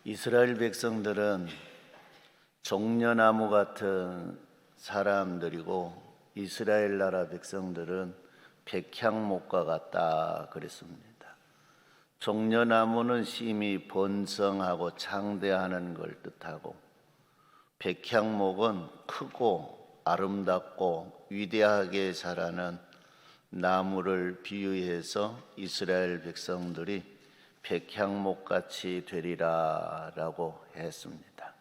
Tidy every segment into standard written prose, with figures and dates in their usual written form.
이스라엘 백성들은 종려나무 같은 사람들이고 이스라엘 나라 백성들은 백향목과 같다 그랬습니다. 종려나무는 심히 번성하고 창대하는 걸 뜻하고 백향목은 크고 아름답고 위대하게 자라는 나무를 비유해서 이스라엘 백성들이 백향목같이 되리라 라고 했습니다.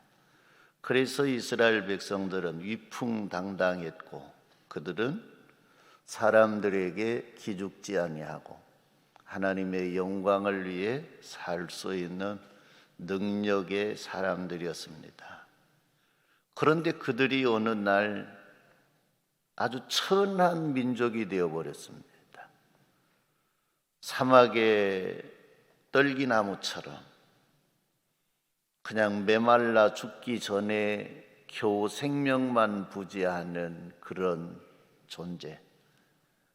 그래서 이스라엘 백성들은 위풍당당했고 그들은 사람들에게 기죽지 아니하고 하나님의 영광을 위해 살 수 있는 능력의 사람들이었습니다. 그런데 그들이 어느 날 아주 천한 민족이 되어버렸습니다. 사막의 떨기나무처럼 그냥 메말라 죽기 전에 겨우 생명만 부지하는 그런 존재,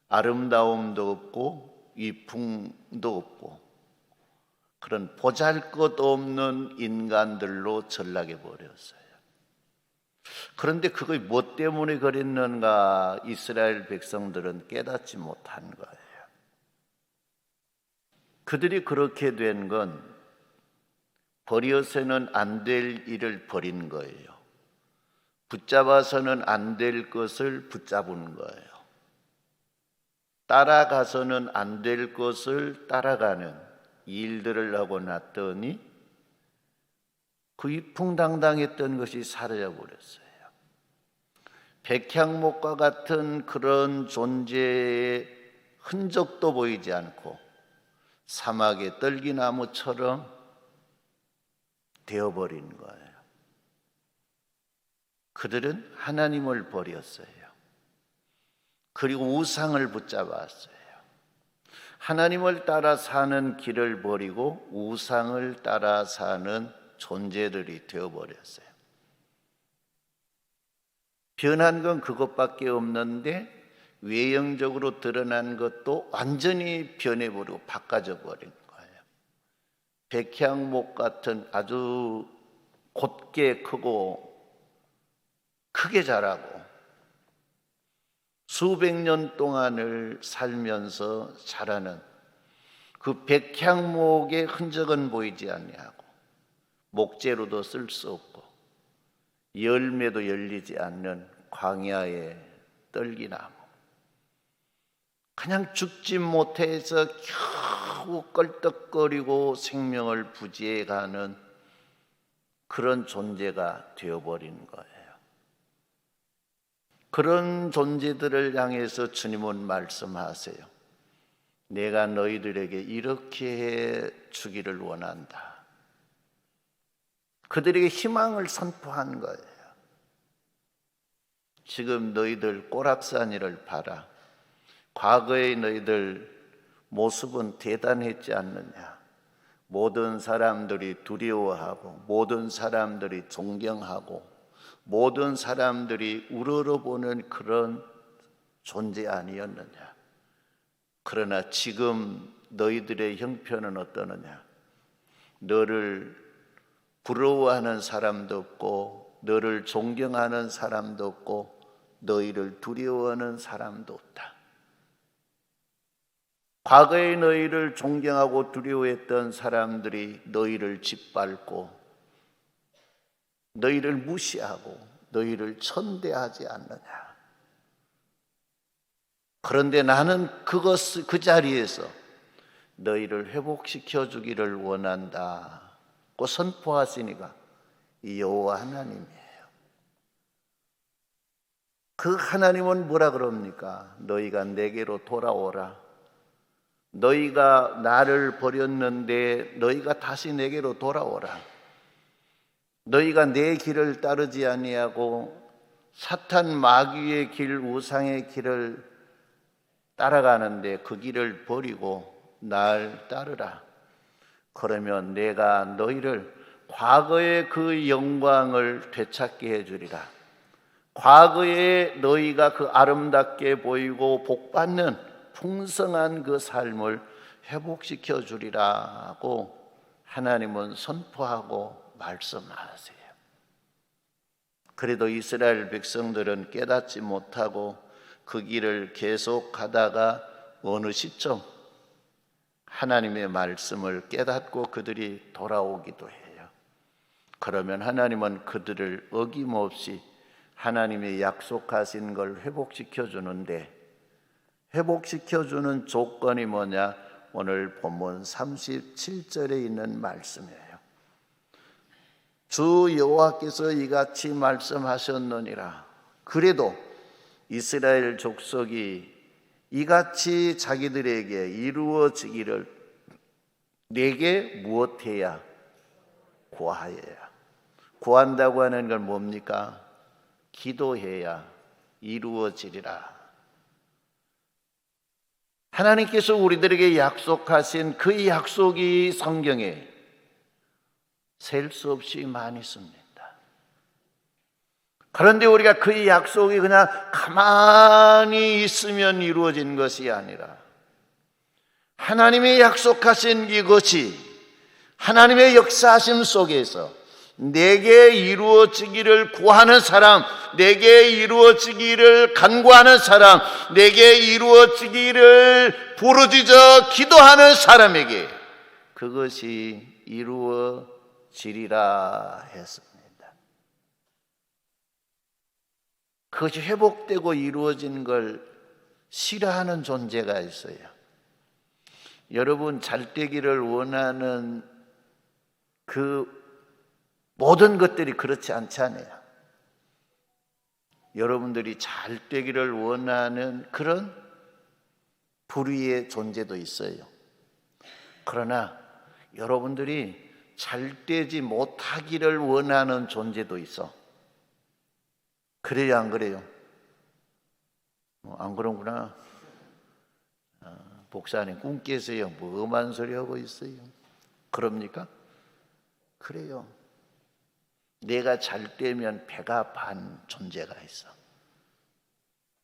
아름다움도 없고 위풍도 없고 그런 보잘것없는 인간들로 전락해 버렸어요. 그런데 그게 뭐 때문에 그랬는가 이스라엘 백성들은 깨닫지 못한 거예요. 그들이 그렇게 된 건 버려서는 안 될 일을 버린 거예요. 붙잡아서는 안 될 것을 붙잡은 거예요. 따라가서는 안 될 것을 따라가는 일들을 하고 났더니 그 위풍당당했던 것이 사라져 버렸어요. 백향목과 같은 그런 존재의 흔적도 보이지 않고 사막의 떨기나무처럼 되어버린 거예요. 그들은 하나님을 버렸어요. 그리고 우상을 붙잡았어요. 하나님을 따라 사는 길을 버리고 우상을 따라 사는 존재들이 되어버렸어요. 변한 건 그것밖에 없는데 외형적으로 드러난 것도 완전히 변해버리고 바꿔져 버린 거예요. 백향목 같은 아주 곧게 크고 크게 자라고 수백 년 동안을 살면서 자라는 그 백향목의 흔적은 보이지 아니하고 목재로도 쓸 수 없고 열매도 열리지 않는 광야의 떨기나무, 그냥 죽지 못해서 겨우 껄떡거리고 생명을 부지해가는 그런 존재가 되어버린 거예요. 그런 존재들을 향해서 주님은 말씀하세요. 내가 너희들에게 이렇게 해 주기를 원한다. 그들에게 희망을 선포한 거예요. 지금 너희들 꼬락서니를 봐라. 과거의 너희들 모습은 대단했지 않느냐. 모든 사람들이 두려워하고 모든 사람들이 존경하고 모든 사람들이 우러러보는 그런 존재 아니었느냐. 그러나 지금 너희들의 형편은 어떠느냐. 너를 부러워하는 사람도 없고 너를 존경하는 사람도 없고 너희를 두려워하는 사람도 없다. 과거에 너희를 존경하고 두려워했던 사람들이 너희를 짓밟고 너희를 무시하고 너희를 천대하지 않느냐. 그런데 나는 그 자리에서 너희를 회복시켜 주기를 원한다고 선포하시니까 이 여호와 하나님이에요. 그 하나님은 뭐라 그럽니까? 너희가 내게로 돌아오라. 너희가 나를 버렸는데 너희가 다시 내게로 돌아오라. 너희가 내 길을 따르지 아니하고 사탄 마귀의 길, 우상의 길을 따라가는데 그 길을 버리고 날 따르라. 그러면 내가 너희를 과거의 그 영광을 되찾게 해주리라. 과거에 너희가 그 아름답게 보이고 복받는 풍성한 그 삶을 회복시켜 주리라고 하나님은 선포하고 말씀하세요. 그래도 이스라엘 백성들은 깨닫지 못하고 그 길을 계속 가다가 어느 시점 하나님의 말씀을 깨닫고 그들이 돌아오기도 해요. 그러면 하나님은 그들을 어김없이 하나님의 약속하신 걸 회복시켜 주는데, 회복시켜 주는 조건이 뭐냐? 오늘 본문 37절에 있는 말씀이에요. 주 여호와께서 이같이 말씀하셨느니라. 그래도 이스라엘 족속이 이같이 자기들에게 이루어지기를 내게 무엇해야? 구하여야. 구한다고 하는 건 뭡니까? 기도해야 이루어지리라. 하나님께서 우리들에게 약속하신 그 약속이 성경에 셀 수 없이 많이 있습니다. 그런데 우리가 그 약속이 그냥 가만히 있으면 이루어진 것이 아니라 하나님의 약속하신 이것이 하나님의 역사하심 속에서 내게 이루어지기를 구하는 사람, 내게 이루어지기를 간구하는 사람, 내게 이루어지기를 부르짖어 기도하는 사람에게 그것이 이루어지리라 했습니다. 그것이 회복되고 이루어진 걸 싫어하는 존재가 있어요. 여러분 잘 되기를 원하는 그 모든 것들이 그렇지 않잖아요. 여러분들이 잘 되기를 원하는 그런 불의의 존재도 있어요. 그러나 여러분들이 잘 되지 못하기를 원하는 존재도 있어. 그래요, 안 그래요? 안 그런구나. 목사님 꿈 깨세요. 뭐만 소리 하고 있어요? 그럽니까? 그래요. 내가 잘 되면 배가 반 존재가 있어.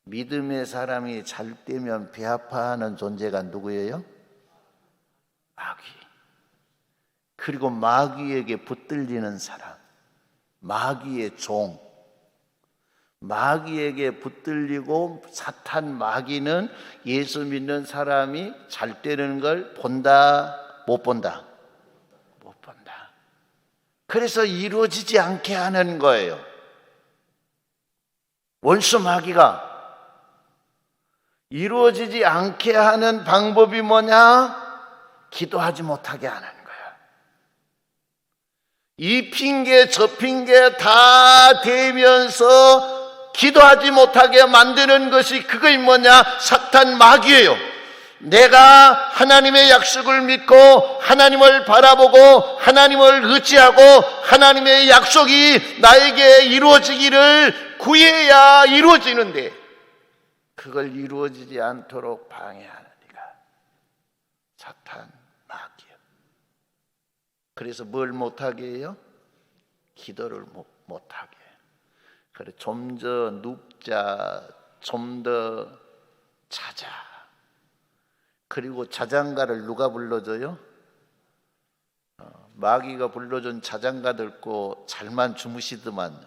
믿음의 사람이 잘 되면 배 아파하는 존재가 누구예요? 마귀. 그리고 마귀에게 붙들리는 사람, 마귀의 종. 마귀에게 붙들리고 사탄 마귀는 예수 믿는 사람이 잘 되는 걸 본다, 못 본다? 못 본다. 그래서 이루어지지 않게 하는 거예요. 원수 마귀가 이루어지지 않게 하는 방법이 뭐냐? 기도하지 못하게 하는 거예요. 이 핑계 저 핑계 다 대면서 기도하지 못하게 만드는 것이 그것이 뭐냐? 사탄 마귀예요. 내가 하나님의 약속을 믿고 하나님을 바라보고 하나님을 의지하고 하나님의 약속이 나에게 이루어지기를 구해야 이루어지는데 그걸 이루어지지 않도록 방해하는 이가 사탄 마귀예요. 그래서 뭘 못하게 해요? 기도를 못하게. 그래 좀 더 눕자, 좀 더 자자. 그리고 자장가를 누가 불러줘요? 마귀가 불러준 자장가 듣고 잘만 주무시더만.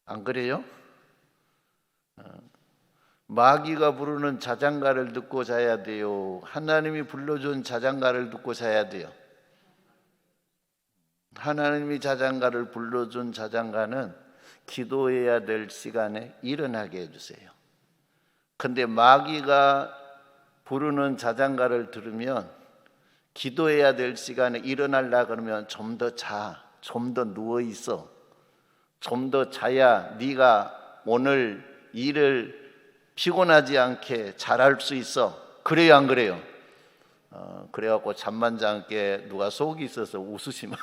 안 그래요? 마귀가 부르는 자장가를 듣고 자야 돼요? 하나님이 불러준 자장가를 듣고 자야 돼요? 하나님이 자장가를 불러준 자장가는 기도해야 될 시간에 일어나게 해주세요. 근데 마귀가 부르는 자장가를 들으면 기도해야 될 시간에 일어나려고 그러면 좀 더 자, 좀 더 누워있어, 좀 더 자야 네가 오늘 일을 피곤하지 않게 잘할 수 있어. 그래요, 안 그래요? 그래갖고 잠만 잠게 누가 속이 있어서 웃으시면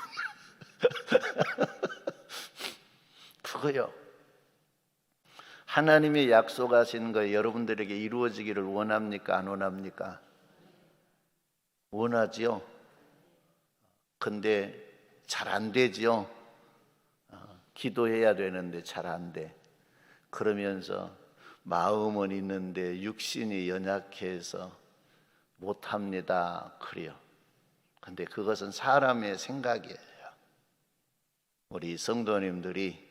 그거요. 하나님이 약속하신 거 여러분들에게 이루어지기를 원합니까? 안 원합니까? 원하지요. 근데 잘 안 되지요. 기도해야 되는데 잘 안 돼. 그러면서 마음은 있는데 육신이 연약해서 못합니다. 그래요. 근데 그것은 사람의 생각이에요. 우리 성도님들이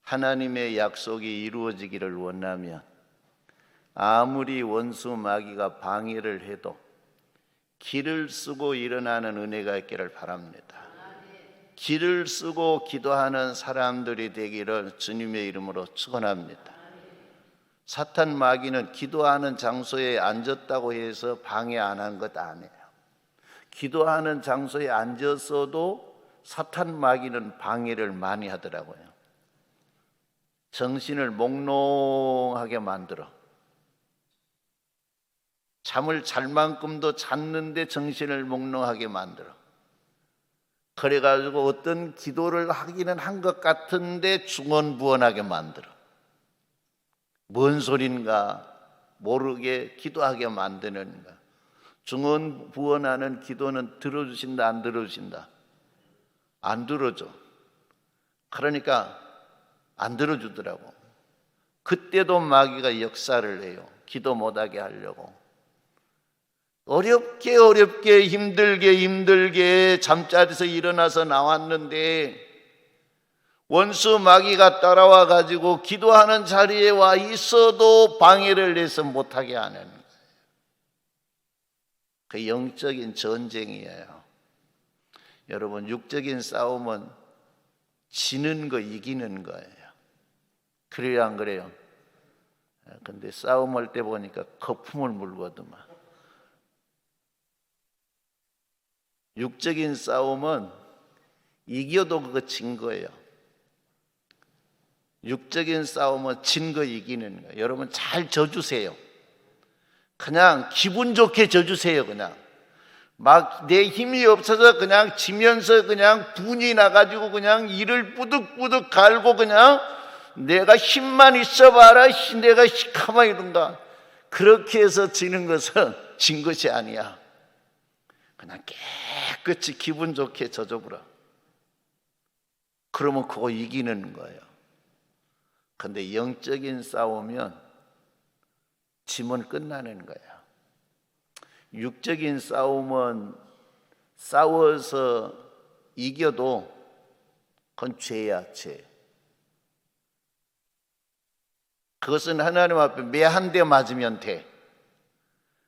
하나님의 약속이 이루어지기를 원하면 아무리 원수 마귀가 방해를 해도 길을 쓰고 일어나는 은혜가 있기를 바랍니다. 길을 쓰고 기도하는 사람들이 되기를 주님의 이름으로 축원합니다. 사탄 마귀는 기도하는 장소에 앉았다고 해서 방해 안 한 것 아니에요. 기도하는 장소에 앉았어도 사탄 마귀는 방해를 많이 하더라고요. 정신을 몽롱하게 만들어. 잠을 잘 만큼도 잤는데 정신을 몽롱하게 만들어. 그래가지고 어떤 기도를 하기는 한 것 같은데 중언부언하게 만들어. 뭔 소린가 모르게 기도하게 만드는가. 중언부언하는 기도는 들어주신다 안 들어주신다? 안 들어줘. 그러니까 안 들어주더라고. 그때도 마귀가 역사를 해요. 기도 못하게 하려고. 어렵게 힘들게 잠자리에서 일어나서 나왔는데 원수 마귀가 따라와 가지고 기도하는 자리에 와 있어도 방해를 해서 못하게 하는 거예요. 그 영적인 전쟁이에요. 여러분, 육적인 싸움은 지는 거 이기는 거예요. 그래요 안 그래요? 근데 싸움할 때 보니까 거품을 물거든만. 육적인 싸움은 이겨도 그거 진 거예요. 육적인 싸움은 진 거 이기는 거예요. 여러분 잘 져주세요. 그냥 기분 좋게 져주세요. 그냥 막 내 힘이 없어서 그냥 지면서 그냥 분이 나가지고 그냥 이를 뿌득뿌득 갈고 그냥 내가 힘만 있어봐라 내가 가만히 이런가. 그렇게 해서 지는 것은 진 것이 아니야. 그냥 깨끗이 기분 좋게 져줘보라. 그러면 그거 이기는 거예요. 근데 영적인 싸우면 지면 끝나는 거예요. 육적인 싸움은 싸워서 이겨도 그건 죄야, 죄. 그것은 하나님 앞에 매 한 대 맞으면 돼.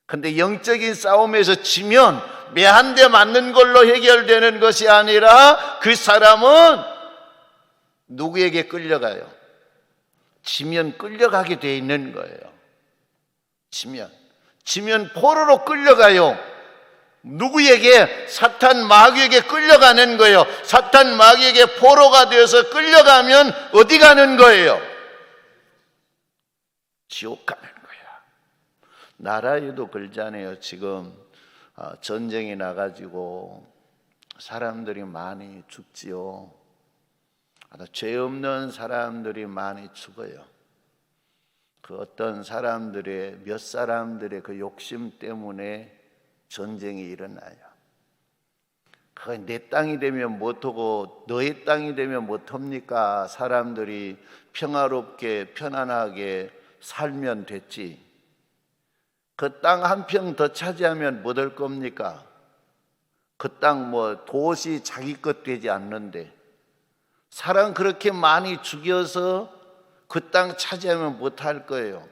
근데 영적인 싸움에서 지면 매 한 대 맞는 걸로 해결되는 것이 아니라 그 사람은 누구에게 끌려가요? 지면 끌려가게 돼 있는 거예요. 지면 포로로 끌려가요. 누구에게? 사탄 마귀에게 끌려가는 거예요. 사탄 마귀에게 포로가 되어서 끌려가면 어디 가는 거예요? 지옥 가는 거야. 나라에도 그러잖아요. 지금 전쟁이 나가지고 사람들이 많이 죽지요. 죄 없는 사람들이 많이 죽어요. 그 어떤 사람들의 몇 사람들의 그 욕심 때문에 전쟁이 일어나요. 그거 내 땅이 되면 못하고 너의 땅이 되면 못합니까? 사람들이 평화롭게 편안하게 살면 됐지. 그 땅 한 평 더 차지하면 뭐 될 겁니까? 그 땅 뭐 도시 자기 것 되지 않는데 사람 그렇게 많이 죽여서 그 땅 차지하면 못할 거예요.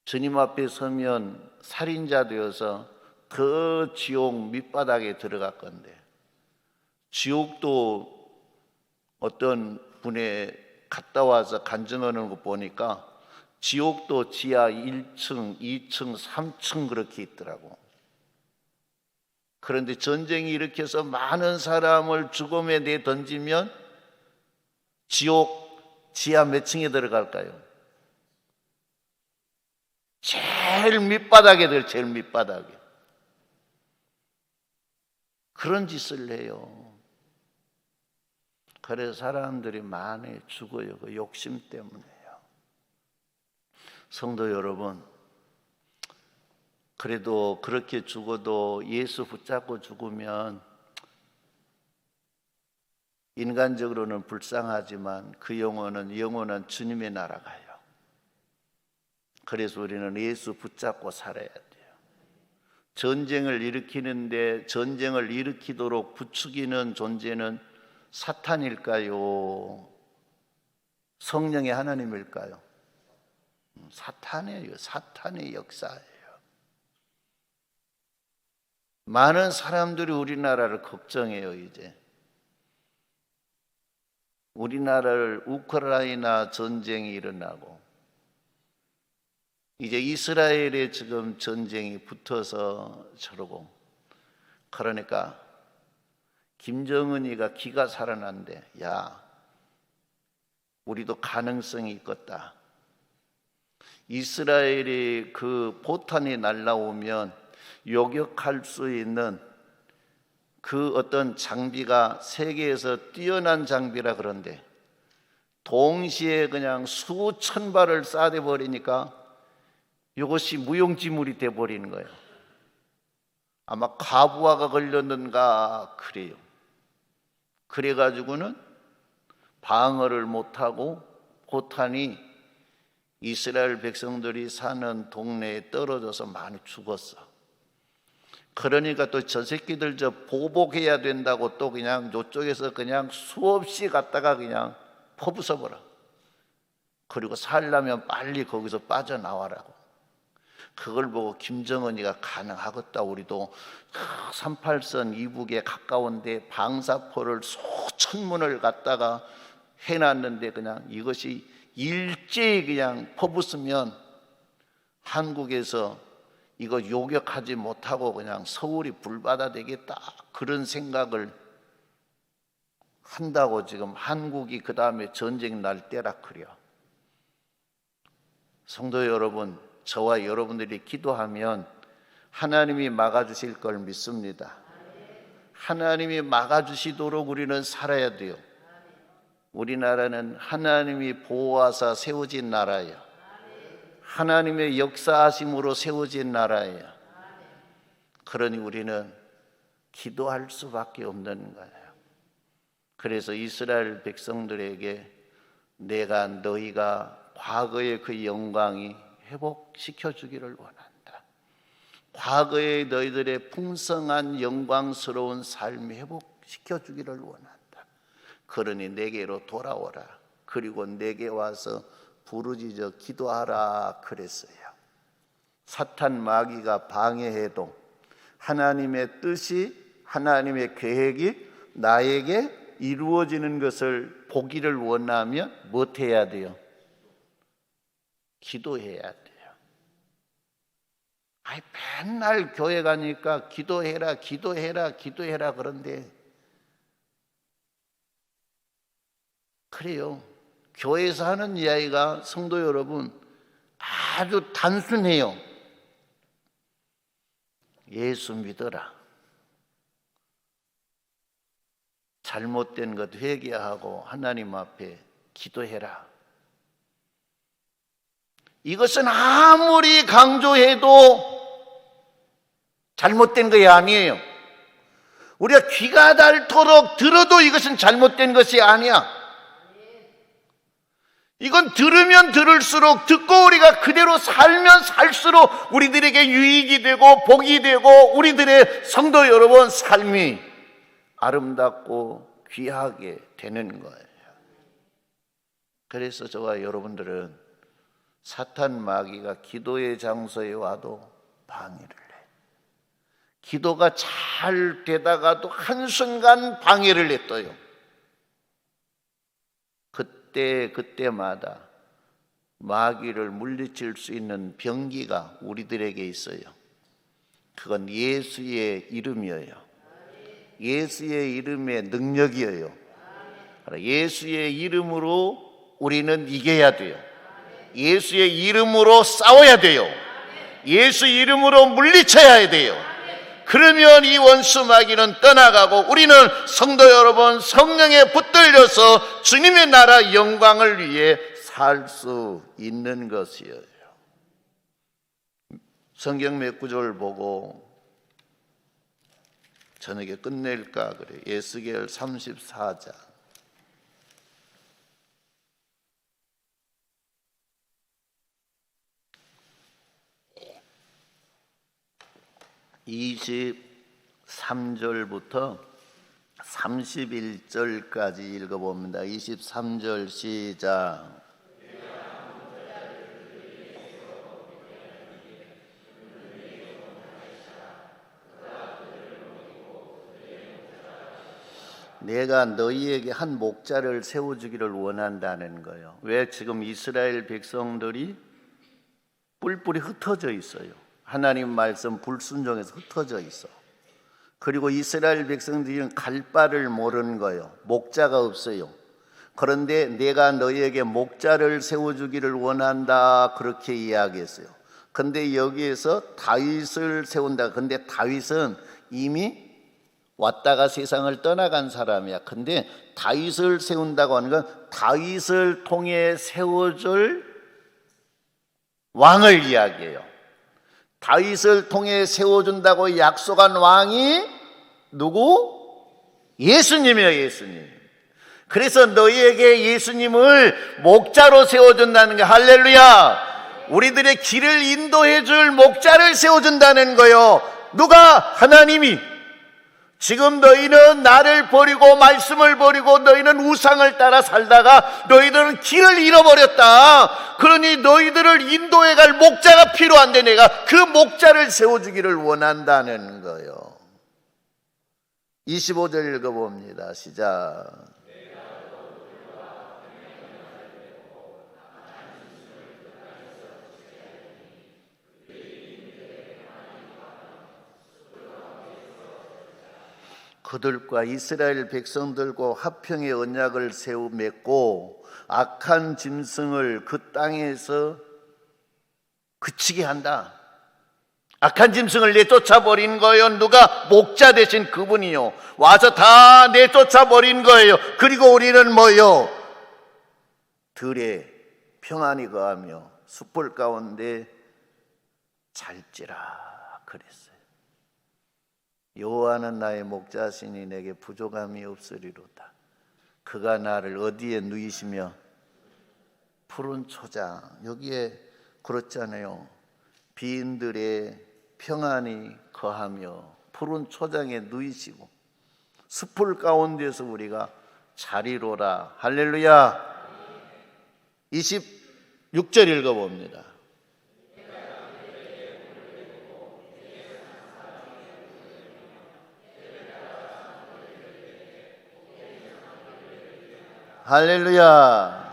주님 앞에 서면 살인자 되어서 그 지옥 밑바닥에 들어갈 건데, 지옥도 어떤 분에 갔다 와서 간증하는 거 보니까 지옥도 지하 1층, 2층, 3층 그렇게 있더라고. 그런데 전쟁이 일으켜서 많은 사람을 죽음에 내던지면 지옥 지하 몇 층에 들어갈까요? 제일 밑바닥에 들어요. 제일 밑바닥에. 그런 짓을 해요. 그래서 사람들이 많이 죽어요. 그 욕심 때문에요. 성도 여러분, 그래도 그렇게 죽어도 예수 붙잡고 죽으면 인간적으로는 불쌍하지만 그 영혼은 영원한 주님의 나라 가요. 그래서 우리는 예수 붙잡고 살아야 돼요. 전쟁을 일으키는데 전쟁을 일으키도록 부추기는 존재는 사탄일까요? 성령의 하나님일까요? 사탄이에요. 사탄의 역사예요. 많은 사람들이 우리나라를 걱정해요. 이제 우리나라를 우크라이나 전쟁이 일어나고 이제 이스라엘에 지금 전쟁이 붙어서 저러고, 그러니까 김정은이가 기가 살아난대. 야, 우리도 가능성이 있겠다. 이스라엘이 그 포탄이 날라오면 요격할 수 있는 그 어떤 장비가 세계에서 뛰어난 장비라 그런데, 동시에 그냥 수천 발을 쏴대 버리니까 이것이 무용지물이 돼 버리는 거예요. 아마 과부하가 걸렸는가 그래요. 그래가지고는 방어를 못하고 포탄이 이스라엘 백성들이 사는 동네에 떨어져서 많이 죽었어. 그러니까 또 저 새끼들 저 보복해야 된다고 또 그냥 이쪽에서 그냥 수없이 갖다가 그냥 퍼부숴버려. 그리고 살려면 빨리 거기서 빠져나와라고. 그걸 보고 김정은이가 가능하겠다. 우리도 38선 이북에 가까운데 방사포를 수천 문을 갖다가 해놨는데 그냥 이것이 일제히 그냥 퍼부으면 한국에서 이거 요격하지 못하고 그냥 서울이 불바다 되겠다. 그런 생각을 한다고 지금 한국이 그 다음에 전쟁 날 때라 그려. 성도 여러분, 저와 여러분들이 기도하면 하나님이 막아주실 걸 믿습니다. 하나님이 막아주시도록 우리는 살아야 돼요. 우리나라는 하나님이 보호하사 세워진 나라예요. 하나님의 역사하심으로 세워진 나라예요. 그러니 우리는 기도할 수밖에 없는 거예요. 그래서 이스라엘 백성들에게 내가 너희가 과거의 그 영광이 회복시켜 주기를 원한다. 과거의 너희들의 풍성한 영광스러운 삶이 회복시켜 주기를 원한다. 그러니 내게로 돌아오라. 그리고 내게 와서 부르짖어 기도하라 그랬어요. 사탄 마귀가 방해해도 하나님의 뜻이, 하나님의 계획이 나에게 이루어지는 것을 보기를 원하면 무엇해야 돼요? 기도해야 돼요. 아이, 맨날 교회 가니까 기도해라 기도해라 기도해라 그런데 그래요. 교회에서 하는 이야기가 성도 여러분 아주 단순해요. 예수 믿어라. 잘못된 것 회개하고 하나님 앞에 기도해라. 이것은 아무리 강조해도 잘못된 것이 아니에요. 우리가 귀가 닳도록 들어도 이것은 잘못된 것이 아니야. 이건 들으면 들을수록, 듣고 우리가 그대로 살면 살수록 우리들에게 유익이 되고 복이 되고 우리들의 성도 여러분 삶이 아름답고 귀하게 되는 거예요. 그래서 저와 여러분들은 사탄 마귀가 기도의 장소에 와도 방해를 해. 기도가 잘 되다가도 한순간 방해를 했어요. 그때마다 마귀를 물리칠 수 있는 병기가 우리들에게 있어요. 그건 예수의 이름이에요. 예수의 이름의 능력이에요. 예수의 이름으로 우리는 이겨야 돼요. 예수의 이름으로 싸워야 돼요. 예수 이름으로 물리쳐야 돼요. 그러면 이 원수 마귀는 떠나가고 우리는 성도 여러분 성령에 붙들려서 주님의 나라 영광을 위해 살 수 있는 것이에요. 성경 몇 구절 보고 저녁에 끝낼까 그래. 에스겔 34장. 23절부터 31절까지 읽어봅니다. 23절 시작. 내가 너희에게 한 목자를 세워주기를 원한다는 거예요. 왜? 지금 이스라엘 백성들이 뿔뿔이 흩어져 있어요. 하나님 말씀 불순종해서 흩어져 있어. 그리고 이스라엘 백성들은 갈 바를 모르는 거예요. 목자가 없어요. 그런데 내가 너희에게 목자를 세워주기를 원한다, 그렇게 이야기했어요. 근데 여기에서 다윗을 세운다. 근데 다윗은 이미 왔다가 세상을 떠나간 사람이야. 근데 다윗을 세운다고 하는 건 다윗을 통해 세워줄 왕을 이야기해요. 다윗을 통해 세워준다고 약속한 왕이 누구? 예수님이에요. 예수님. 그래서 너희에게 예수님을 목자로 세워준다는 게, 할렐루야, 우리들의 길을 인도해 줄 목자를 세워준다는 거예요. 누가? 하나님이. 지금 너희는 나를 버리고 말씀을 버리고 너희는 우상을 따라 살다가 너희들은 길을 잃어버렸다. 그러니 너희들을 인도해 갈 목자가 필요한데 내가 그 목자를 세워주기를 원한다는 거예요. 25절 읽어봅니다. 시작. 그들과 이스라엘 백성들과 화평의 언약을 세우 맺고 악한 짐승을 그 땅에서 그치게 한다. 악한 짐승을 내쫓아 버린 거예요. 누가? 목자 되신 그분이요. 와서 다 내쫓아 버린 거예요. 그리고 우리는 뭐요? 들에 평안히 거하며 숯불 가운데 잘지라 그랬어요. 여호와는 나의 목자시니 내게 부족함이 없으리로다. 그가 나를 어디에 누이시며? 푸른 초장. 여기에 그렇잖아요. 비인들의 평안히 거하며 푸른 초장에 누이시고 숲풀 가운데서 우리가 자리로라. 할렐루야. 26절 읽어봅니다. 할렐루야.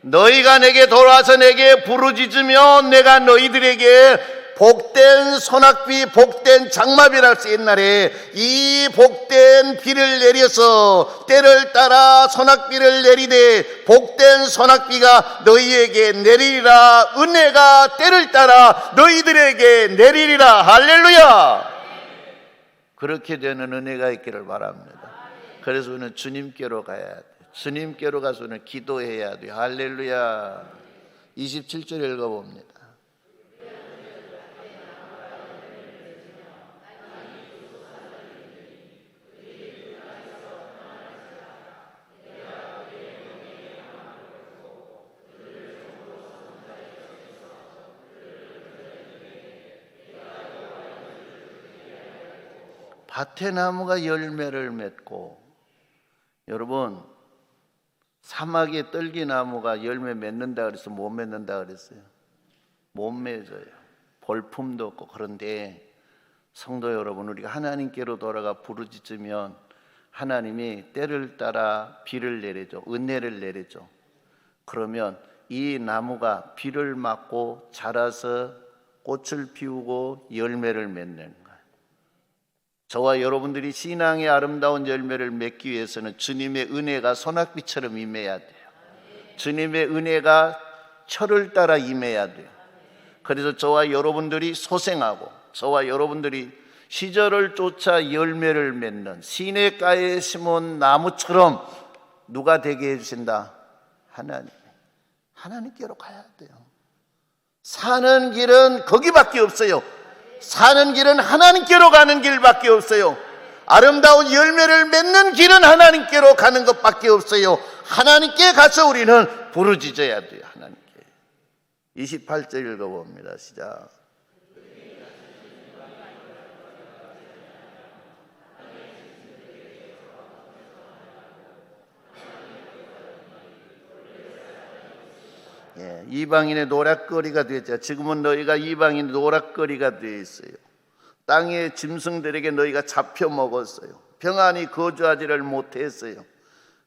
너희가 내게 돌아와서 내게 부르짖으며 내가 너희들에게 복된 소낙비, 복된 장마비라 할 수 옛날에 이 복된 비를 내려서 때를 따라 소낙비를 내리되 복된 소낙비가 너희에게 내리리라. 은혜가 때를 따라 너희들에게 내리리라. 할렐루야. 그렇게 되는 은혜가 있기를 바랍니다. 그래서 우리는 주님께로 가야 돼. 주님께로 가서는 기도해야 돼요. 할렐루야. 27절 읽어봅니다. 밭의 나무가 열매를 맺고, 여러분 사막의 떨기나무가 열매 맺는다 그래서 못 맺는다 그랬어요? 못 맺어요. 볼품도 없고. 그런데 성도 여러분, 우리가 하나님께로 돌아가 부르짖으면 하나님이 때를 따라 비를 내려줘, 은혜를 내려줘. 그러면 이 나무가 비를 맞고 자라서 꽃을 피우고 열매를 맺는 거예요. 저와 여러분들이 신앙의 아름다운 열매를 맺기 위해서는 주님의 은혜가 소낙비처럼 임해야 돼요. 주님의 은혜가 철을 따라 임해야 돼요. 그래서 저와 여러분들이 소생하고 저와 여러분들이 시절을 쫓아 열매를 맺는 시냇가에 심은 나무처럼 누가 되게 해주신다? 하나님. 하나님께로 가야 돼요. 사는 길은 거기밖에 없어요. 사는 길은 하나님께로 가는 길밖에 없어요. 아름다운 열매를 맺는 길은 하나님께로 가는 것밖에 없어요. 하나님께 가서 우리는 부르짖어야 돼요. 하나님께. 28절 읽어봅니다. 시작. 예, 이방인의 노략거리가 되었죠. 지금은 너희가 이방인의 노략거리가 되어 있어요. 땅의 짐승들에게 너희가 잡혀 먹었어요. 평안히 거주하지를 못했어요.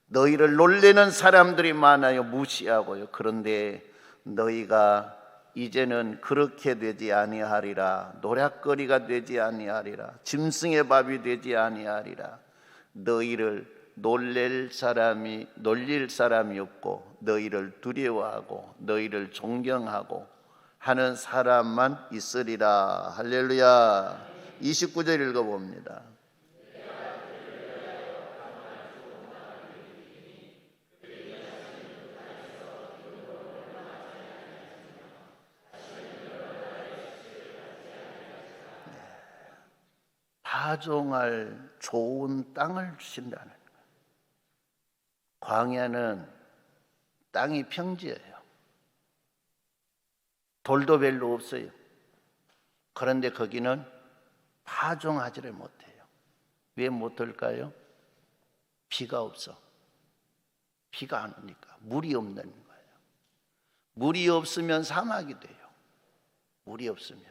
너희를 놀리는 사람들이 많아요. 무시하고요. 그런데 너희가 이제는 그렇게 되지 아니하리라. 노략거리가 되지 아니하리라. 짐승의 밥이 되지 아니하리라. 너희를 놀릴 사람이 없고 너희를 두려워하고 너희를 존경하고 하는 사람만 있으리라. 할렐루야. 29절 읽어봅니다. 파종할 좋은 땅을 주신다는 거예요. 광야는 땅이 평지예요. 돌도 별로 없어요. 그런데 거기는 파종하지를 못해요. 왜 못할까요? 비가 없어. 비가 안 오니까. 물이 없는 거예요. 물이 없으면 사막이 돼요. 물이 없으면.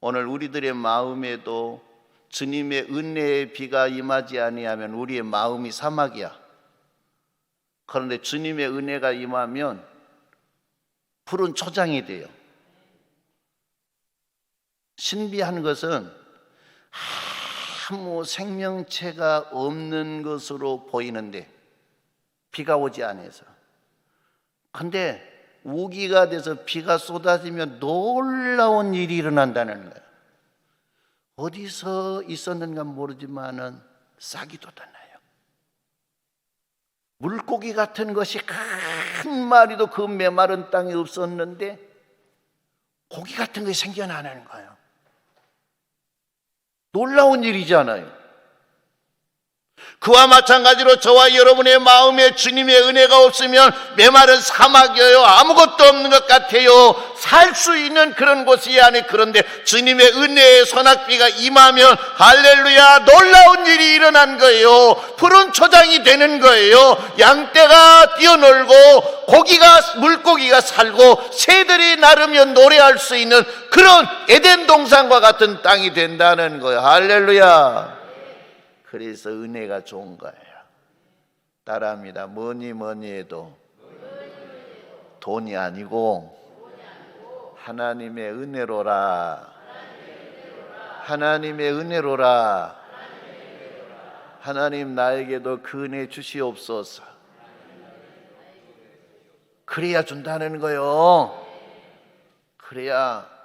오늘 우리들의 마음에도 주님의 은혜의 비가 임하지 아니하면 우리의 마음이 사막이야. 그런데 주님의 은혜가 임하면 푸른 초장이 돼요. 신비한 것은 아무 생명체가 없는 것으로 보이는데 비가 오지 않아서. 근데 우기가 돼서 비가 쏟아지면 놀라운 일이 일어난다는 거예요. 어디서 있었는가 모르지만은 싹이 돋아나요. 물고기 같은 것이 한 마리도 그 메마른 땅에 없었는데 고기 같은 것이 생겨나는 거예요. 놀라운 일이잖아요. 그와 마찬가지로 저와 여러분의 마음에 주님의 은혜가 없으면 메마른 사막이에요. 아무것도 없는 것 같아요. 살 수 있는 그런 곳이 아니. 그런데 주님의 은혜의 소낙비가 임하면 할렐루야, 놀라운 일이 일어난 거예요. 푸른 초장이 되는 거예요. 양떼가 뛰어놀고 물고기가 살고 새들이 나르며 노래할 수 있는 그런 에덴 동산과 같은 땅이 된다는 거예요. 할렐루야. 그래서 은혜가 좋은 거예요. 따라합니다. 뭐니 해도 돈이 아니고 하나님의 은혜로라. 하나님의 은혜로라. 하나님 나에게도 그 은혜 주시옵소서. 그래야 준다는 거예요. 그래야.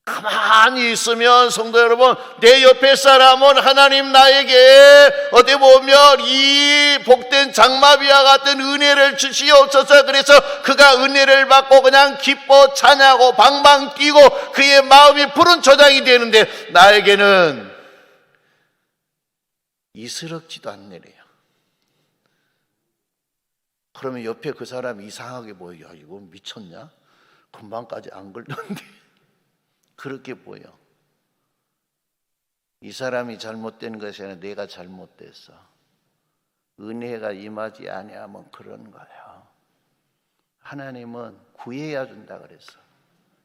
가만히 있으면 성도 여러분, 내 옆에 사람은 하나님 나에게 어디 보면 이 복된 장마비와 같은 은혜를 주시옵소서. 그래서 그가 은혜를 받고 그냥 기뻐 찬양하고 방방 뛰고 그의 마음이 푸른 초장이 되는데 나에게는 이스럽지도 않네요. 그러면 옆에 그 사람이 이상하게 보여. 야, 이거 미쳤냐? 금방까지 안 걸렸는데 그렇게 보여. 이 사람이 잘못된 것이 아니라 내가 잘못됐어. 은혜가 임하지 아니하면 그런 거예요. 하나님은 구해야 준다 그랬어.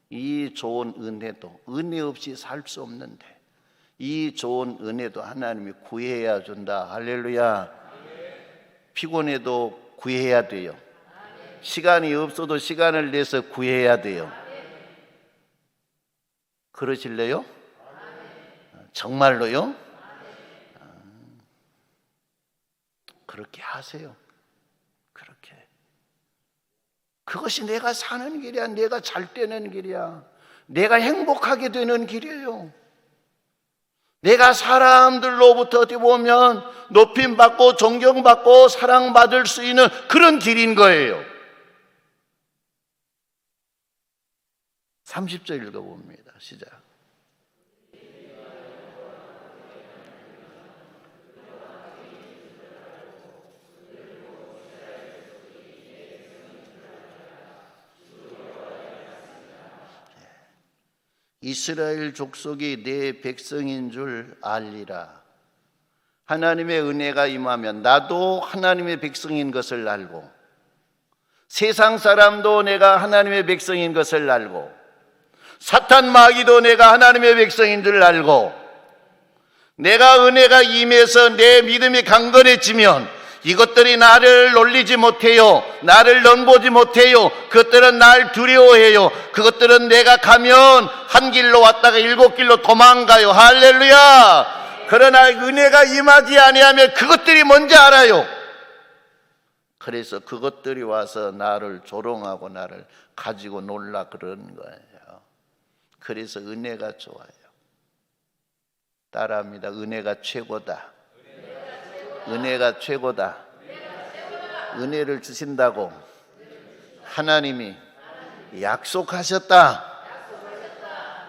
이 좋은 은혜도 은혜 없이 살 수 없는데 이 좋은 은혜도 하나님이 구해야 준다. 할렐루야. 피곤해도 구해야 돼요. 시간이 없어도 시간을 내서 구해야 돼요. 그러실래요? 정말로요? 그렇게 하세요. 그렇게. 그것이 내가 사는 길이야. 내가 잘 되는 길이야. 내가 행복하게 되는 길이에요. 내가 사람들로부터 어떻게 보면 높임받고 존경받고 사랑받을 수 있는 그런 길인 거예요. 30절 읽어봅니다. 시작. 이스라엘 족속이 내 백성인 줄 알리라. 하나님의 은혜가 임하면 나도 하나님의 백성인 것을 알고 세상 사람도 내가 하나님의 백성인 것을 알고 사탄 마귀도 내가 하나님의 백성인 줄 알고 내가 은혜가 임해서 내 믿음이 강건해지면 이것들이 나를 놀리지 못해요. 나를 넘보지 못해요. 그것들은 날 두려워해요. 그것들은 내가 가면 한 길로 왔다가 7길로 도망가요. 할렐루야. 그러나 은혜가 임하지 아니하면 그것들이 뭔지 알아요. 그래서 그것들이 와서 나를 조롱하고 나를 가지고 놀라 그러는 거예요. 그래서 은혜가 좋아요. 따라합니다. 은혜가 최고다. 은혜가 최고다. 은혜를 주신다고 하나님이 약속하셨다.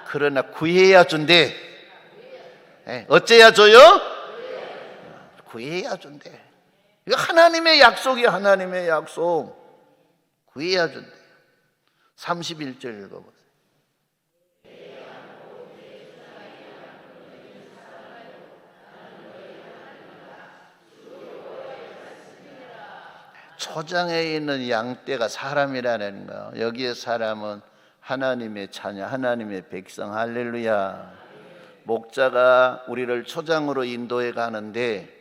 그러나 구해야 준대. 어째야 줘요? 구해야 준대. 이거 하나님의 약속이야. 하나님의 약속. 구해야 준대. 31절 읽어보세요. 초장에 있는 양떼가 사람이라는 거. 여기에 사람은 하나님의 자녀, 하나님의 백성. 할렐루야. 목자가 우리를 초장으로 인도해 가는데,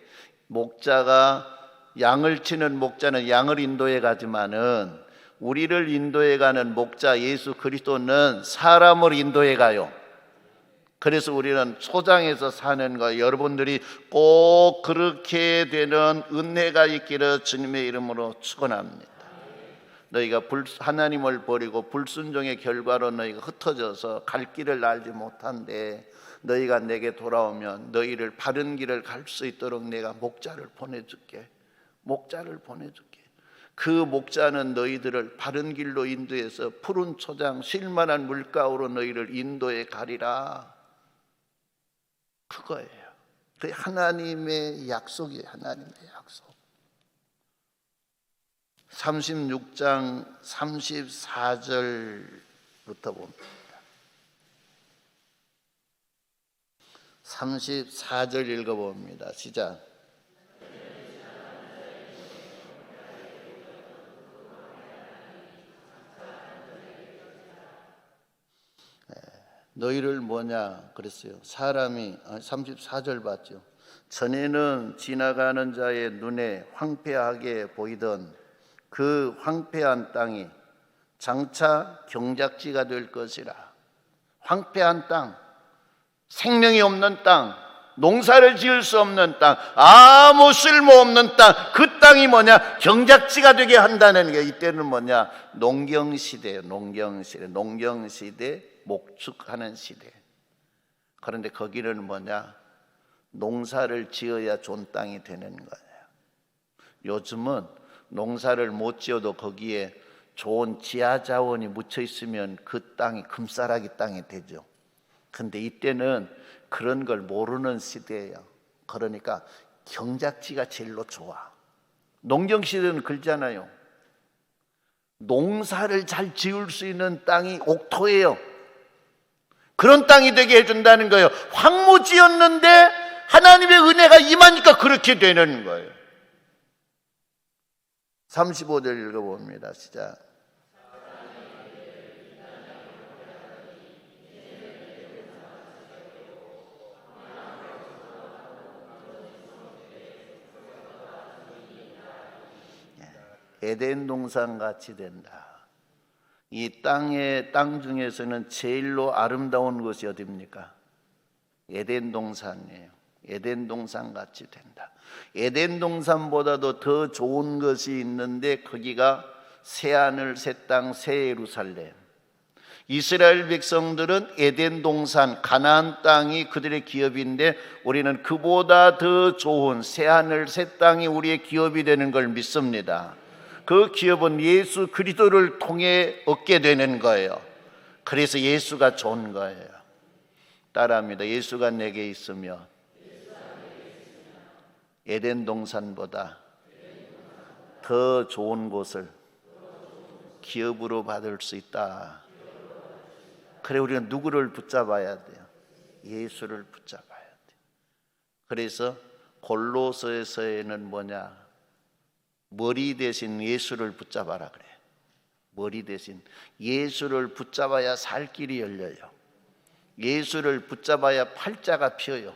목자가 양을 치는 목자는 양을 인도해 가지만은 우리를 인도해 가는 목자 예수 그리스도는 사람을 인도해 가요. 그래서 우리는 초장에서 사는 거, 여러분들이 꼭 그렇게 되는 은혜가 있기를 주님의 이름으로 축원합니다. 너희가 하나님을 버리고 불순종의 결과로 너희가 흩어져서 갈 길을 알지 못한데, 너희가 내게 돌아오면 너희를 바른 길을 갈 수 있도록 내가 목자를 보내줄게. 목자를 보내줄게. 그 목자는 너희들을 바른 길로 인도해서 푸른 초장 쉴만한 물가로 너희를 인도해 가리라. 그거예요. 그게 하나님의 약속이에요. 하나님의 약속. 36장 34절부터 봅니다. 34절 읽어봅니다. 시작. 너희를 뭐냐 그랬어요. 사람이 34절 봤죠. 전에는 지나가는 자의 눈에 황폐하게 보이던 그 황폐한 땅이 장차 경작지가 될 것이라. 황폐한 땅, 생명이 없는 땅, 농사를 지을 수 없는 땅, 아무 쓸모없는 땅, 그 땅이 뭐냐? 경작지가 되게 한다는 게, 이때는 뭐냐? 농경시대예요. 농경시대, 목축하는 시대. 그런데 거기는 뭐냐? 농사를 지어야 좋은 땅이 되는 거예요. 요즘은 농사를 못 지어도 거기에 좋은 지하 자원이 묻혀 있으면 그 땅이 금싸라기 땅이 되죠. 근데 이때는 그런 걸 모르는 시대예요. 그러니까 경작지가 제일로 좋아. 농경시대는 그렇잖아요. 농사를 잘 지을 수 있는 땅이 옥토예요. 그런 땅이 되게 해준다는 거예요. 황무지였는데 하나님의 은혜가 임하니까 그렇게 되는 거예요. 35절 읽어봅니다. 시작. 에덴 동산 같이 된다. 이 땅 중에서는 제일로 아름다운 것이 어디입니까? 에덴 동산이에요. 에덴 동산 같이 된다. 에덴 동산보다도 더 좋은 것이 있는데, 거기가 새하늘 새 땅 새 예루살렘. 이스라엘 백성들은 에덴 동산 가나안 땅이 그들의 기업인데, 우리는 그보다 더 좋은 새하늘 새 땅이 우리의 기업이 되는 걸 믿습니다. 그 기업은 예수 그리스도를 통해 얻게 되는 거예요. 그래서 예수가 좋은 거예요. 따라합니다. 예수가 내게 있으면 에덴 동산보다 더 좋은 곳을 기업으로 받을 수 있다. 그래, 우리는 누구를 붙잡아야 돼요? 예수를 붙잡아야 돼요. 그래서 골로새서에는 뭐냐? 머리 대신 예수를 붙잡아라 그래. 머리 대신 예수를 붙잡아야 살 길이 열려요. 예수를 붙잡아야 팔자가 피어요.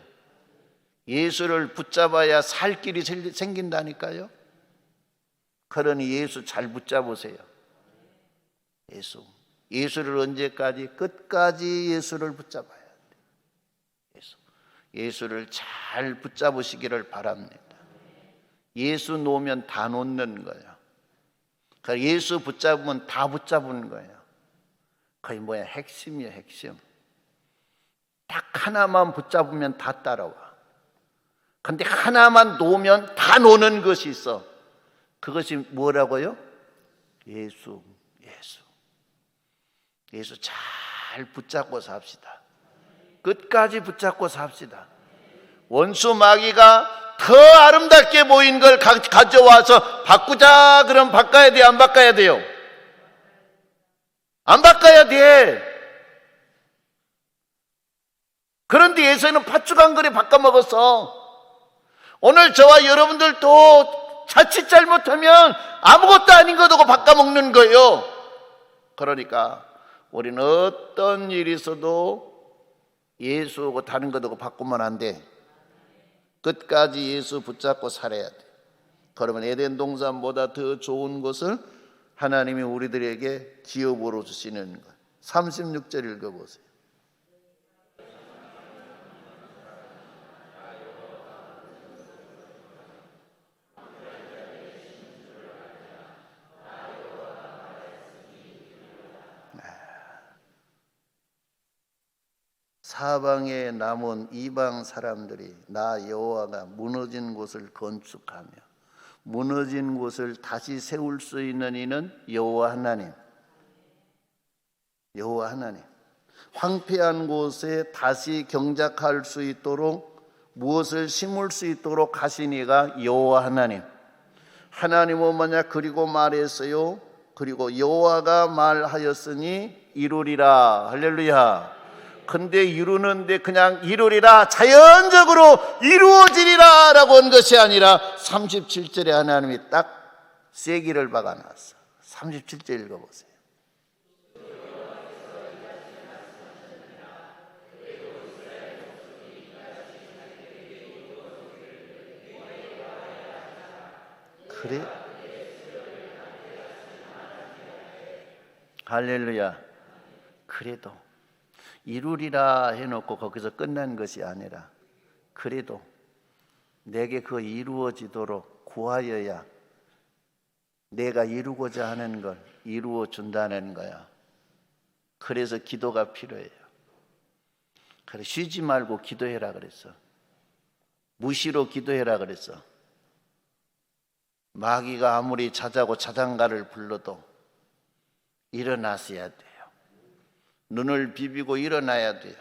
예수를 붙잡아야 살 길이 생긴다니까요. 그러니 예수 잘 붙잡으세요. 예수를 언제까지? 끝까지 예수를 붙잡아야 돼요. 예수를 잘 붙잡으시기를 바랍니다. 예수 놓으면 다 놓는 거예요. 그러니까 예수 붙잡으면 다 붙잡은 거예요. 그게 뭐야? 핵심이에요, 핵심. 딱 하나만 붙잡으면 다 따라와. 근데 하나만 놓으면 다 노는 것이 있어. 그것이 뭐라고요? 예수. 예수 잘 붙잡고 삽시다. 끝까지 붙잡고 삽시다. 원수 마귀가 더 아름답게 보인 걸 가져와서 바꾸자 그럼 바꿔야 돼요? 안 바꿔야 돼요? 안 바꿔야 돼. 그런데 예수는 팥죽 한 그릇 바꿔 먹었어. 오늘 저와 여러분들도 자칫 잘못하면 아무것도 아닌 거 두고 바꿔 먹는 거예요. 그러니까 우리는 어떤 일이 있어도 예수하고 다른 거 두고 바꾸면 안 돼. 끝까지 예수 붙잡고 살아야 돼. 그러면 에덴 동산보다 더 좋은 것을 하나님이 우리들에게 기업으로 주시는 것. 36절 읽어보세요. 사방에 남은 이방 사람들이 나 여호와가 무너진 곳을 건축하며 무너진 곳을 다시 세울 수 있는 이는 여호와 하나님. 여호와 하나님. 황폐한 곳에 다시 경작할 수 있도록 무엇을 심을 수 있도록 하신 이가 여호와 하나님. 하나님은 뭐냐? 그리고 말했어요. 그리고 여호와가 말하였으니 이루리라. 할렐루야. 근데 이루는데 그냥 이루리라, 자연적으로 이루어지리라 라고 한 것이 아니라 37절에 하나님이 딱 세기를 박아놨어. 37절 읽어보세요. 그래? 할렐루야. 그래도 이루리라 해놓고 거기서 끝난 것이 아니라 그래도 내게 그 이루어지도록 구하여야 내가 이루고자 하는 걸 이루어 준다는 거야. 그래서 기도가 필요해요. 그래, 쉬지 말고 기도해라 그랬어. 무시로 기도해라 그랬어. 마귀가 아무리 자자고 자장가를 불러도 일어나셔야 돼요. 눈을 비비고 일어나야 돼요.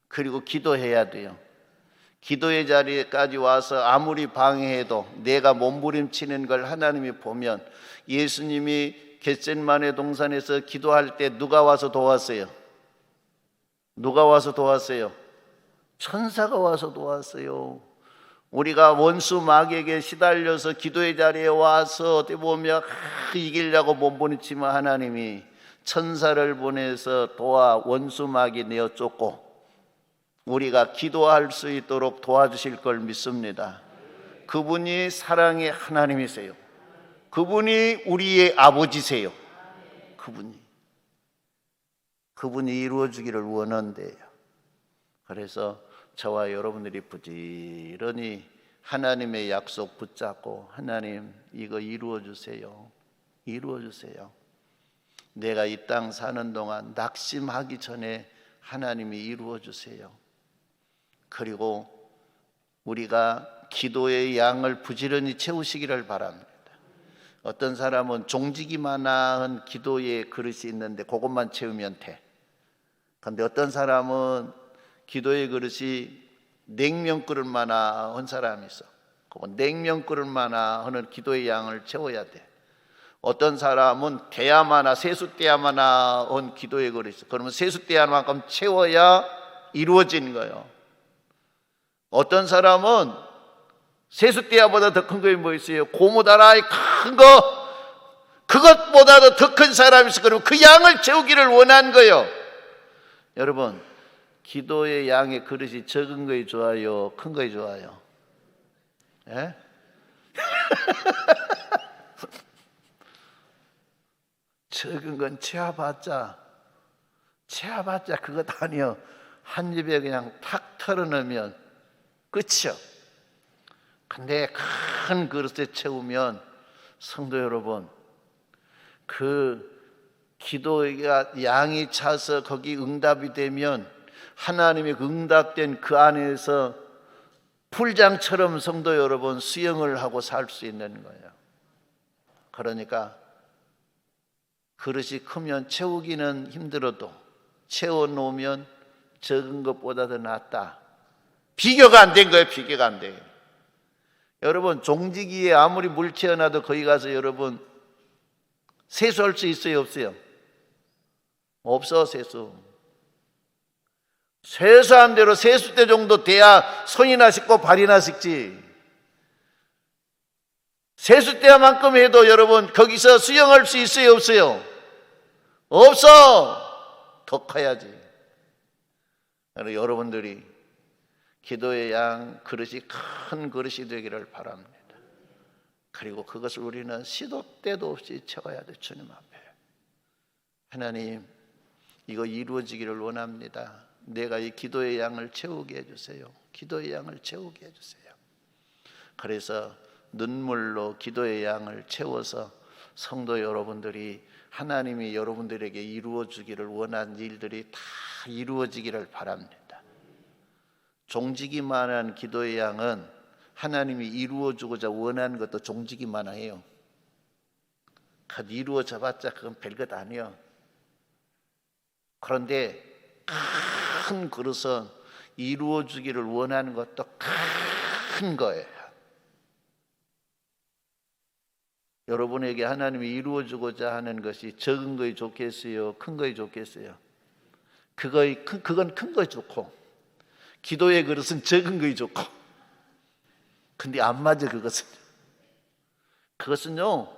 그리고 기도해야 돼요. 기도의 자리까지 와서 아무리 방해해도 내가 몸부림치는 걸 하나님이 보면, 예수님이 겟셋마네 동산에서 기도할 때 누가 와서 도왔어요? 누가 와서 도왔어요? 천사가 와서 도왔어요. 우리가 원수 마귀에게 시달려서 기도의 자리에 와서 어떻게 보면 이기려고 몸부림치면 하나님이 천사를 보내서 도와 원수 마귀 내어 쫓고 우리가 기도할 수 있도록 도와주실 걸 믿습니다. 그분이 사랑의 하나님이세요. 그분이 우리의 아버지세요. 그분이 이루어지기를 원한대요. 그래서 저와 여러분들이 부지런히 하나님의 약속 붙잡고, 하나님 이거 이루어주세요. 이루어주세요. 내가 이 땅 사는 동안 낙심하기 전에 하나님이 이루어주세요. 그리고 우리가 기도의 양을 부지런히 채우시기를 바랍니다. 어떤 사람은 종지기만한 기도의 그릇이 있는데 그것만 채우면 돼. 그런데 어떤 사람은 기도의 그릇이 냉면 그릇만한 사람이 있어. 냉면 그릇만한 기도의 양을 채워야 돼. 어떤 사람은 대야마나 세숫대야만한 기도의 그릇이 있어. 그러면 세숫대야만큼 채워야 이루어지는 거예요. 어떤 사람은 세숫대야보다 더 큰 거 뭐 있어요? 고무다라이 큰 거, 그것보다도 더 큰 사람이 있어. 그러면 그 양을 채우기를 원한 거예요. 여러분, 기도의 양의 그릇이 적은 거이 좋아요? 큰 거이 좋아요? 예? 적은 건 채워봤자 그것 아니요. 한 입에 그냥 탁 털어넣으면 끝이요. 근데 큰 그릇에 채우면 성도 여러분, 그 기도가 양이 차서 거기 응답이 되면 하나님의 응답된 그 안에서 풀장처럼 성도 여러분 수영을 하고 살 수 있는 거예요. 그러니까 그릇이 크면 채우기는 힘들어도 채워놓으면 적은 것보다 더 낫다. 비교가 안 된 거예요. 비교가 안 돼요. 여러분, 종지기에 아무리 물 채워놔도 거기 가서 여러분 세수할 수 있어요? 없어요? 없어. 세수한 대로 세수대 정도 돼야 손이나 씻고 발이나 씻지. 세수대만큼 해도 여러분 거기서 수영할 수 있어요? 없어요? 없어. 더 커야지. 여러분들이 기도의 양 그릇이 큰 그릇이 되기를 바랍니다. 그리고 그것을 우리는 시도 때도 없이 채워야 돼. 주님 앞에. 하나님, 이거 이루어지기를 원합니다. 내가 이 기도의 양을 채우게 해주세요. 기도의 양을 채우게 해주세요. 그래서 눈물로 기도의 양을 채워서 성도 여러분들이 하나님이 여러분들에게 이루어주기를 원하는 일들이 다 이루어지기를 바랍니다. 종지기만 한 기도의 양은 하나님이 이루어주고자 원하는 것도 종지기만 해요. 그 이루어져봤자 그건 별것 아니에요. 그런데 큰 그릇은 이루어주기를 원하는 것도 큰 거예요. 여러분에게 하나님이 이루어주고자 하는 것이 적은 거이 좋겠어요? 큰 거이 좋겠어요? 그건 큰 거이 좋고, 기도의 그릇은 적은 거이 좋고. 근데 안 맞아. 그것은요,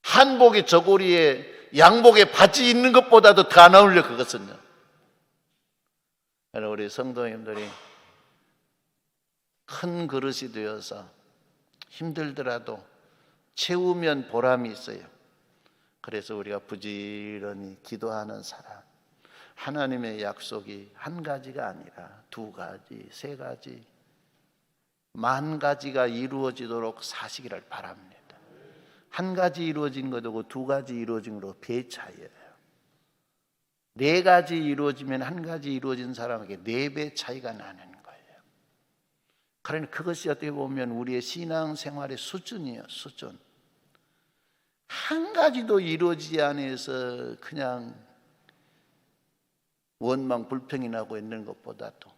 한복의 저고리에 양복에 바지 있는 것보다도 더 안 어울려. 그것은요. 우리 성도님들이 큰 그릇이 되어서 힘들더라도 채우면 보람이 있어요. 그래서 우리가 부지런히 기도하는 사람, 하나님의 약속이 한 가지가 아니라 두 가지, 세 가지, 만 가지가 이루어지도록 사시기를 바랍니다. 한 가지 이루어진 것하고 두 가지 이루어진 것하고 배 차이예요. 네 가지 이루어지면 한 가지 이루어진 사람에게 네 배 차이가 나는 거예요. 그러니 그것이 어떻게 보면 우리의 신앙생활의 수준이에요. 수준. 한 가지도 이루어지지 않아서 그냥 원망 불평이 나고 있는 것보다도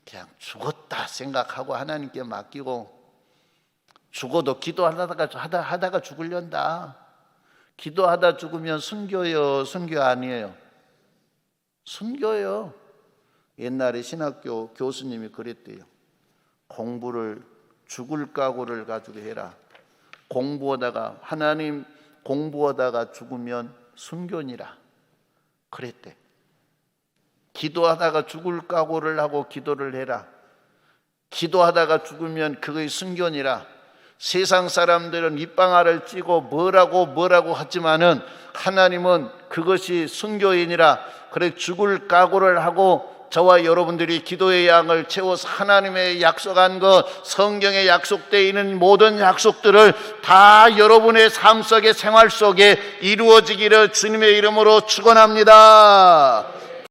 그냥 죽었다 생각하고 하나님께 맡기고, 죽어도 기도하다가 죽으련다. 기도하다 죽으면 순교요? 순교 아니에요? 순교요. 옛날에 신학교 교수님이 그랬대요. 공부를 죽을 각오를 가지고 해라. 하나님 공부하다가 죽으면 순교니라. 그랬대. 기도하다가 죽을 각오를 하고 기도를 해라. 기도하다가 죽으면 그것이 순교니라. 세상 사람들은 입방아를 찌고 뭐라고 하지만은 하나님은 그것이 순교이니라. 그래 죽을 각오를 하고 저와 여러분들이 기도의 양을 채워서 하나님의 약속한 것, 성경에 약속되어 있는 모든 약속들을 다 여러분의 삶 속에, 생활 속에 이루어지기를 주님의 이름으로 축원합니다.